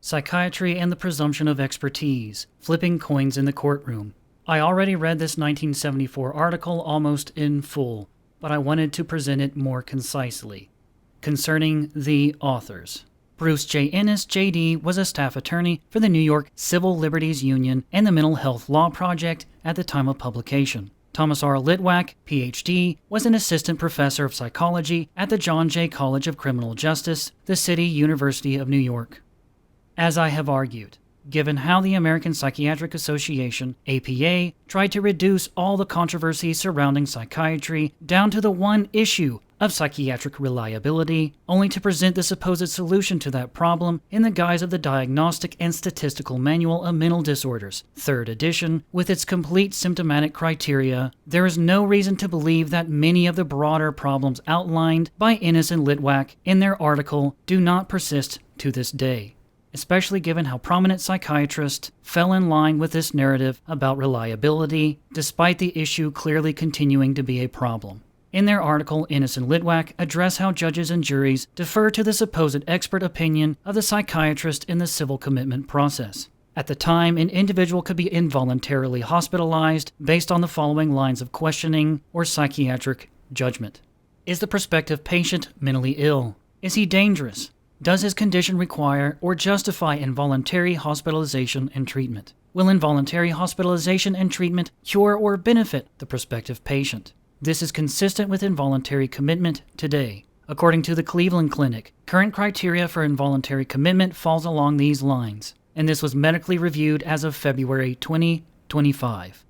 Psychiatry and the Presumption of Expertise, Flipping Coins in the Courtroom. I already read this 1974 article almost in full, but I wanted to present it more concisely. Concerning the authors. Bruce J. Ennis, J.D., was a staff attorney for the New York Civil Liberties Union and the Mental Health Law Project at the time of publication. Thomas R. Litwack, Ph.D., was an assistant professor of psychology at the John Jay College of Criminal Justice, the City University of New York. As I have argued, given how the American Psychiatric Association, APA, tried to reduce all the controversy surrounding psychiatry down to the one issue of psychiatric reliability, only to present the supposed solution to that problem in the guise of the Diagnostic and Statistical Manual of Mental Disorders, 3rd edition, with its complete symptomatic criteria, there is no reason to believe that many of the broader problems outlined by Ennis and Litwack in their article do not persist to this day, especially given how prominent psychiatrists fell in line with this narrative about reliability, despite the issue clearly continuing to be a problem. In their article, Ennis and Litwack address how judges and juries defer to the supposed expert opinion of the psychiatrist in the civil commitment process. At the time, an individual could be involuntarily hospitalized based on the following lines of questioning or psychiatric judgment. Is the prospective patient mentally ill? Is he dangerous? Does his condition require or justify involuntary hospitalization and treatment? Will involuntary hospitalization and treatment cure or benefit the prospective patient? This is consistent with involuntary commitment today. According to the Cleveland Clinic, current criteria for involuntary commitment falls along these lines, and this was medically reviewed as of February 2025.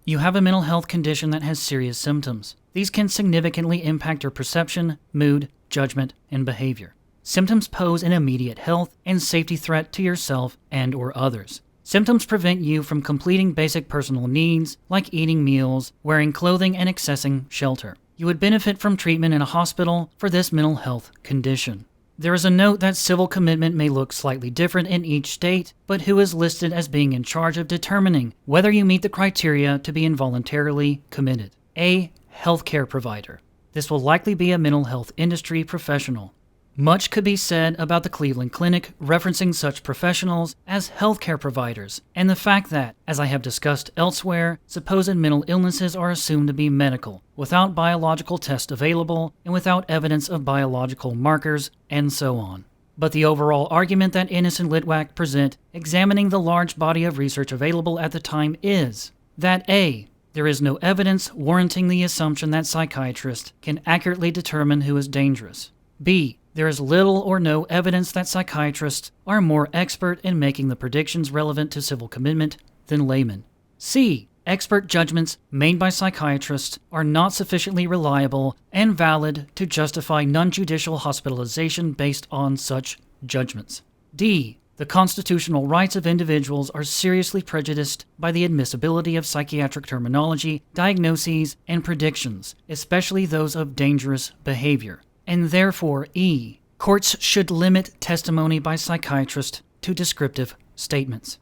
You have a mental health condition that has serious symptoms. These can significantly impact your perception, mood, judgment, and behavior. Symptoms pose an immediate health and safety threat to yourself and/or others. Symptoms prevent you from completing basic personal needs like eating meals, wearing clothing, and accessing shelter. You would benefit from treatment in a hospital for this mental health condition. There is a note that civil commitment may look slightly different in each state, but who is listed as being in charge of determining whether you meet the criteria to be involuntarily committed? A healthcare provider. This will likely be a mental health industry professional. Much could be said about the Cleveland Clinic referencing such professionals as healthcare providers, and the fact that, as I have discussed elsewhere, supposed mental illnesses are assumed to be medical, without biological tests available, and without evidence of biological markers, and so on. But the overall argument that Ennis and Litwack present, examining the large body of research available at the time, is that A. There is no evidence warranting the assumption that psychiatrists can accurately determine who is dangerous. B. There is little or no evidence that psychiatrists are more expert in making the predictions relevant to civil commitment than laymen. C. Expert judgments made by psychiatrists are not sufficiently reliable and valid to justify non-judicial hospitalization based on such judgments. D. The constitutional rights of individuals are seriously prejudiced by the admissibility of psychiatric terminology, diagnoses, and predictions, especially those of dangerous behavior. And therefore, E. Courts should limit testimony by psychiatrists to descriptive statements.